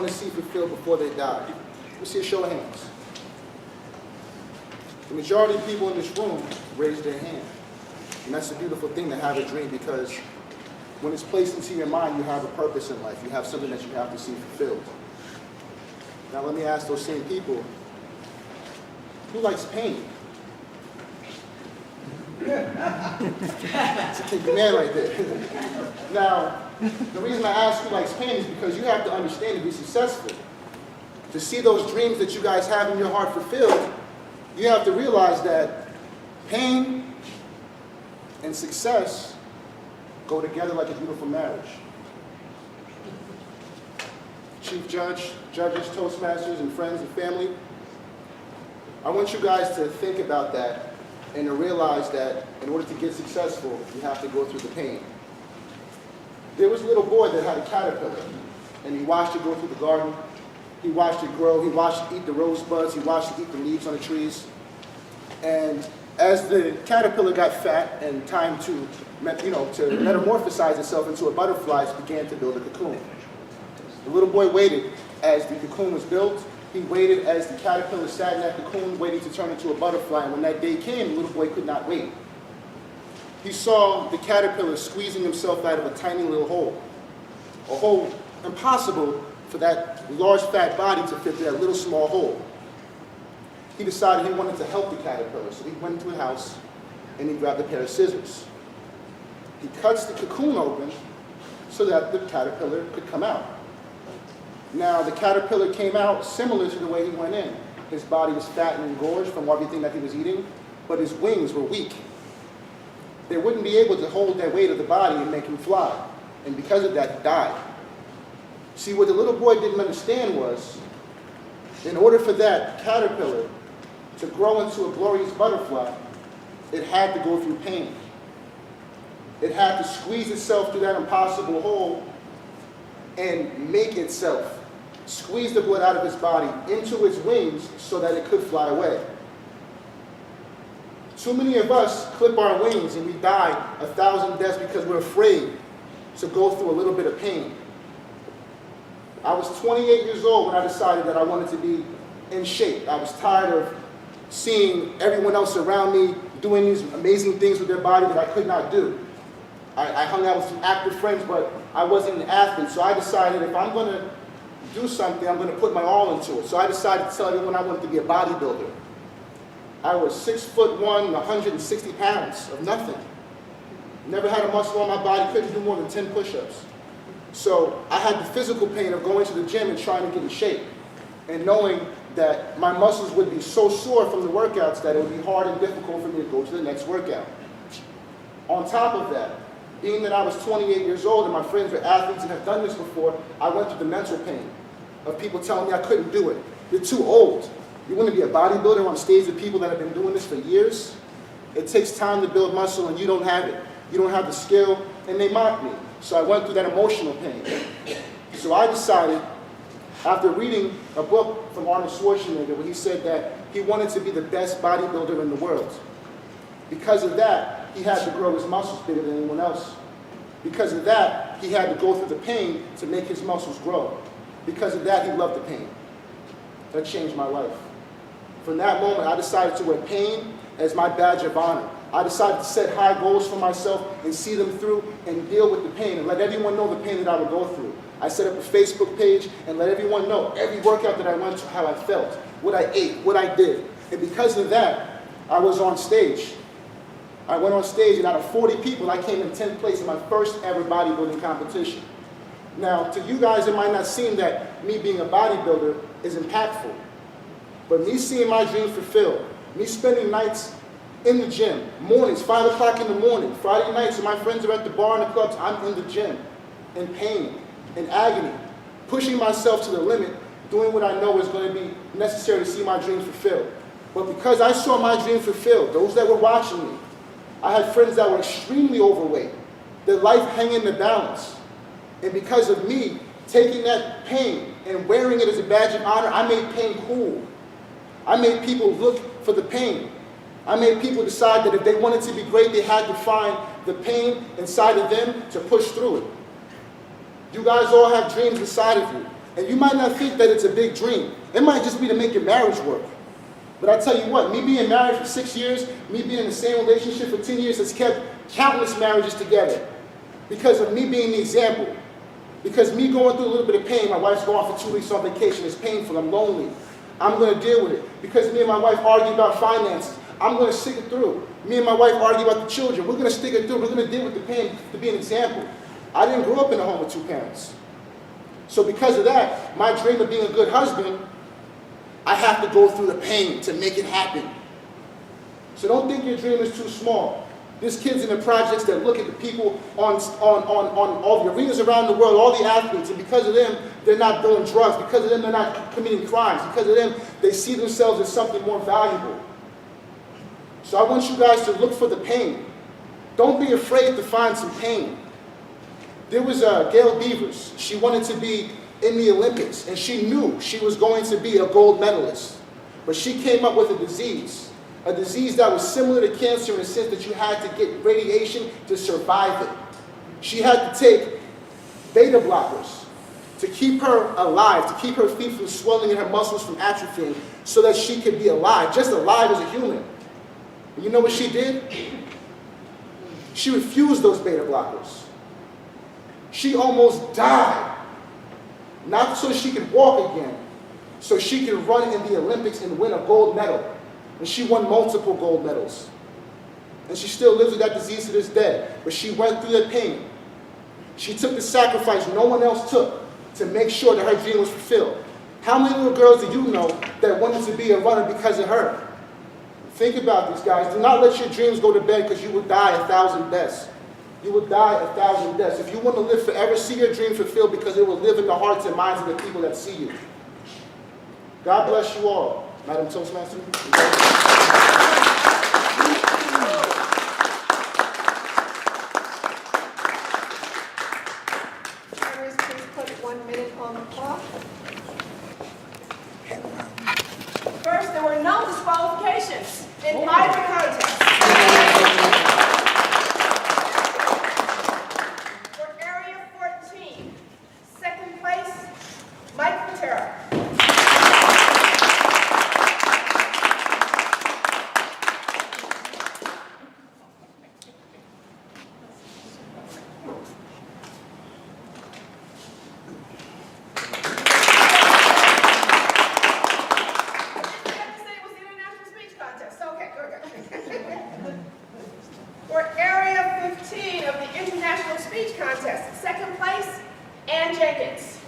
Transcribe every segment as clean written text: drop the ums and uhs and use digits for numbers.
want to see fulfilled before they die? Let me see a show of hands. The majority of people in this room raised their hand. And that's a beautiful thing to have a dream, because when it's placed into your mind, you have a purpose in life. You have something that you have to see fulfilled. Now let me ask those same people, who likes pain? It's a kinky man right there. Now, the reason I ask who likes pain is because you have to understand, to be successful, to see those dreams that you guys have in your heart fulfilled, you have to realize that pain and success go together like a beautiful marriage. Chief Judge, judges, Toastmasters, and friends and family, I want you guys to think about that and to realize that in order to get successful, you have to go through the pain. There was a little boy that had a caterpillar, and he watched it go through the garden. He watched it grow. He watched it eat the rosebuds. He watched it eat the leaves on the trees. And as the caterpillar got fat and time to metamorphosize itself into a butterfly, it began to build a cocoon. The little boy waited as the cocoon was built. He waited as the caterpillar sat in that cocoon, waiting to turn into a butterfly. And when that day came, the little boy could not wait. He saw the caterpillar squeezing himself out of a tiny little hole. A hole impossible for that large fat body to fit through that little small hole. He decided he wanted to help the caterpillar, so he went into a house and he grabbed a pair of scissors. He cuts the cocoon open so that the caterpillar could come out. Now, the caterpillar came out similar to the way he went in. His body was fat and engorged from everything that he was eating, but his wings were weak. They wouldn't be able to hold that weight of the body and make him fly. And because of that, he died. See, what the little boy didn't understand was, in order for that caterpillar to grow into a glorious butterfly, it had to go through pain. It had to squeeze itself through that impossible hole and make itself squeeze the blood out of its body into its wings so that it could fly away. Too many of us clip our wings and we die 1,000 deaths because we're afraid to go through a little bit of pain. I was 28 years old when I decided that I wanted to be in shape. I was tired of seeing everyone else around me doing these amazing things with their body that I could not do. I hung out with some active friends, but I wasn't an athlete. So I decided if I'm going to do something, I'm going to put my all into it. So I decided to tell everyone I wanted to be a bodybuilder. I was 6'1", 160 pounds of nothing. Never had a muscle on my body, couldn't do more than 10 push-ups. So I had the physical pain of going to the gym and trying to get in shape, and knowing that my muscles would be so sore from the workouts that it would be hard and difficult for me to go to the next workout. On top of that, being that I was 28 years old and my friends were athletes and have done this before, I went through the mental pain of people telling me I couldn't do it. You're too old. You want to be a bodybuilder on stage with people that have been doing this for years? It takes time to build muscle and you don't have it. You don't have the skill, and they mocked me. So I went through that emotional pain. So I decided, after reading a book from Arnold Schwarzenegger where he said that he wanted to be the best bodybuilder in the world. Because of that, he had to grow his muscles bigger than anyone else. Because of that, he had to go through the pain to make his muscles grow. Because of that, he loved the pain. That changed my life. From that moment, I decided to wear pain as my badge of honor. I decided to set high goals for myself and see them through and deal with the pain and let everyone know the pain that I would go through. I set up a Facebook page and let everyone know every workout that I went to, how I felt, what I ate, what I did. And because of that, I was on stage. I went on stage, and out of 40 people, I came in 10th place in my first ever bodybuilding competition. Now, to you guys, it might not seem that me being a bodybuilder is impactful. But me seeing my dreams fulfilled, me spending nights in the gym, mornings, 5 o'clock in the morning, Friday nights when my friends are at the bar and the clubs, I'm in the gym, in pain, in agony, pushing myself to the limit, doing what I know is going to be necessary to see my dreams fulfilled. But because I saw my dreams fulfilled, those that were watching me, I had friends that were extremely overweight, their life hanging in the balance. And because of me taking that pain and wearing it as a badge of honor, I made pain cool. I made people look for the pain. I made people decide that if they wanted to be great, they had to find the pain inside of them to push through it. You guys all have dreams inside of you. And you might not think that it's a big dream. It might just be to make your marriage work. But I tell you what, me being married for 6 years, me being in the same relationship for 10 years has kept countless marriages together. Because of me being the example. Because me going through a little bit of pain, my wife's going for 2 weeks on vacation, it's painful, I'm lonely. I'm going to deal with it. Because me and my wife argue about finances, I'm going to stick it through. Me and my wife argue about the children, we're going to stick it through, we're going to deal with the pain to be an example. I didn't grow up in a home with 2 parents. So because of that, my dream of being a good husband, I have to go through the pain to make it happen. So don't think your dream is too small. There's kids in the projects that look at the people on all the arenas around the world, all the athletes, and because of them, they're not doing drugs. Because of them, they're not committing crimes. Because of them, they see themselves as something more valuable. So I want you guys to look for the pain. Don't be afraid to find some pain. There was Gail Beavers. She wanted to be in the Olympics, and she knew she was going to be a gold medalist. But she came up with a disease that was similar to cancer in the sense that you had to get radiation to survive it. She had to take beta blockers to keep her alive, to keep her feet from swelling and her muscles from atrophying, so that she could be alive, just alive as a human. And you know what she did? She refused those beta blockers. She almost died. Not so she could walk again, so she could run in the Olympics and win a gold medal. And she won multiple gold medals. And she still lives with that disease to this day. But she went through that pain. She took the sacrifice no one else took to make sure that her dream was fulfilled. How many little girls do you know that wanted to be a runner because of her? Think about this, guys. Do not let your dreams go to bed, because you will die 1,000 deaths. You will die 1,000 deaths. If you want to live forever, see your dream fulfilled, because it will live in the hearts and minds of the people that see you. God bless you all. Madam Toastmaster. Please put 1 minute on the clock. First, there were no disqualifications in either contest. For Area 14, second place, Mike Patera. For Area 15 of the International Speech Contest, second place, Ann Jenkins.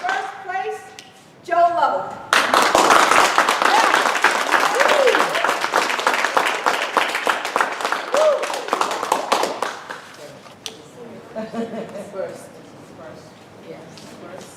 First place, Joe Lovell. First. Yes, first.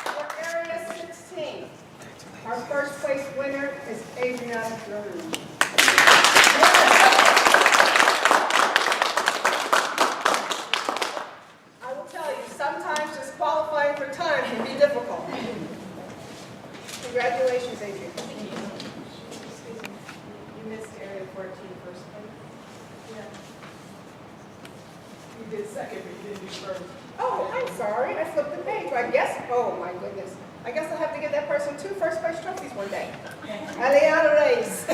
For Area 16, our first place winner is Adriana Drew. I will tell you, sometimes just qualifying for time can be difficult. Congratulations, Adrian. Excuse me. You missed Area 14 first place? Yeah. You did second, but you didn't do first. Oh, I'm sorry. I flipped the page. I guess, oh my goodness. I guess I'll have to give that person 2 first place trophies one day. Aliana Reyes.